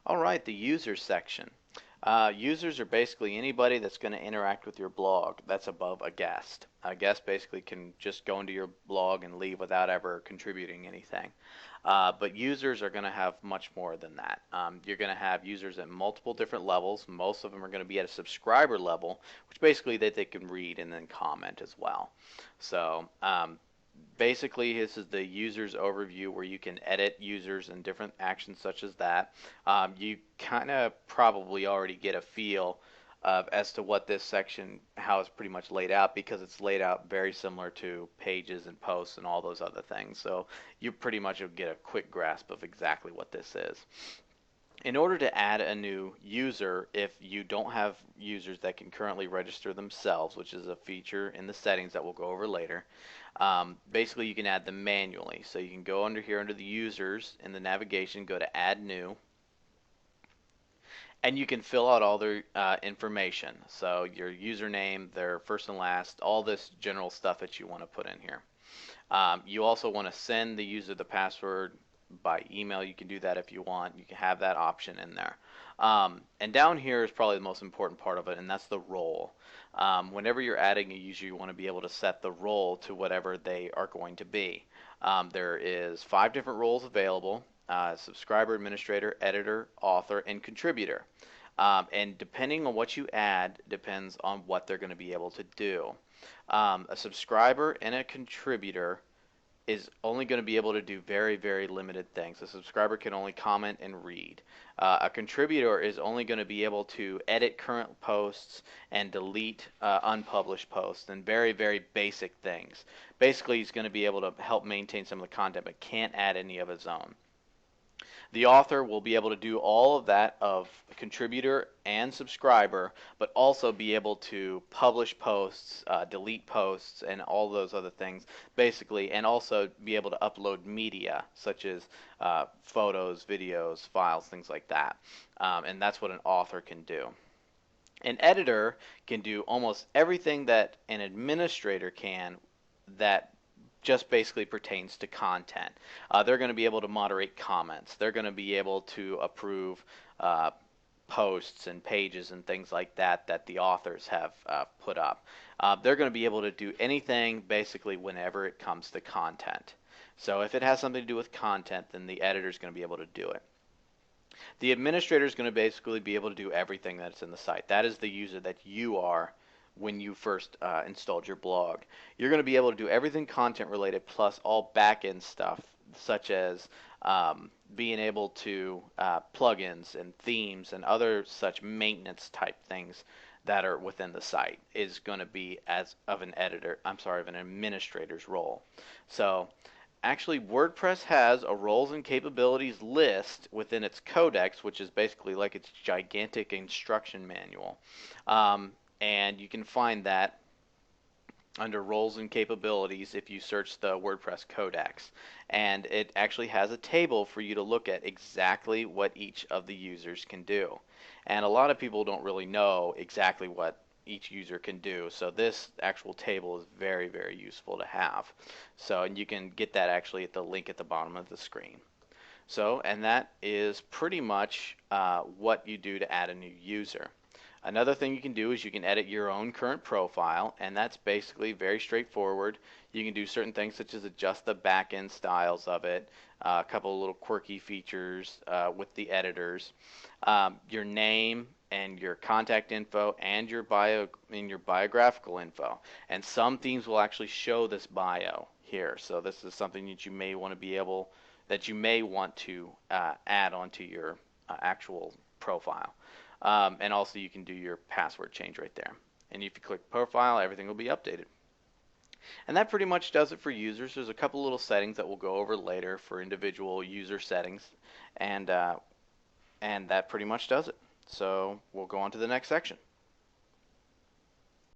All right, the users section. Users are basically anybody that's going to interact with your blog that's above a guest. A guest basically can just go into your blog and leave without ever contributing anything. But users are going to have much more than that. You're going to have users at multiple different levels. Most of them are going to be at a subscriber level, which basically that they can read and then comment as well. So basically, this is the user's overview where you can edit users and different actions such as that. You kind of probably already get a feel of as to what this section, how it's pretty much laid out, because it's laid out very similar to pages and posts and all those other things. So you pretty much will get a quick grasp of exactly what this is. In order to add a new user, if you don't have users that can currently register themselves, which is a feature in the settings that we'll go over later, basically you can add them manually. So you can go under here under the users in the navigation, go to add new, and you can fill out all their information. So your username, their first and last, all this general stuff that you want to put in here. You also want to send the user the password by email. You can do that if you want. You can have that option in there. And down here is probably the most important part of it, and that's the role. Whenever you're adding a user, you want to be able to set the role to whatever they are going to be. There is 5 different roles available: subscriber, administrator, editor, author, and contributor. And depending on what you add depends on what they're going to be able to do. A subscriber and a contributor is only going to be able to do very, very limited things. A subscriber can only comment and read. A contributor is only going to be able to edit current posts and delete unpublished posts and very, very basic things. Basically, he's going to be able to help maintain some of the content but can't add any of his own. The author will be able to do all of that of contributor and subscriber, but also be able to publish posts, delete posts, and all those other things, basically, and also be able to upload media, such as photos, videos, files, things like that. And that's what an author can do. An editor can do almost everything that an administrator can that just basically pertains to content. They're going to be able to moderate comments. They're going to be able to approve posts and pages and things like that that the authors have put up. They're going to be able to do anything basically whenever it comes to content. So if it has something to do with content, then the editor is going to be able to do it. The administrator is going to basically be able to do everything that's in the site. That is the user that you are when you first installed your blog. You're going to be able to do everything content related plus all back-end stuff, such as being able to plugins and themes and other such maintenance type things that are within the site is going to be as of an of an administrator's role. So actually, WordPress has a roles and capabilities list within its codex, which is basically like its gigantic instruction manual. And you can find that under roles and capabilities if you search the WordPress codex. And it actually has a table for you to look at exactly what each of the users can do. And a lot of people don't really know exactly what each user can do. So this actual table is very, very useful to have. So, and you can get that actually at the link at the bottom of the screen. So, and that is pretty much what you do to add a new user. Another thing you can do is you can edit your own current profile, and that's basically very straightforward. You can do certain things such as adjust the back-end styles of it, a couple of little quirky features with the editors, your name and your contact info and your biographical info. And some themes will actually show this bio here. So this is something that you may want to add onto your actual profile. And also you can do your password change right there. And if you click profile, everything will be updated. And that pretty much does it for users. There's a couple little settings that we'll go over later for individual user settings. And that pretty much does it. So we'll go on to the next section.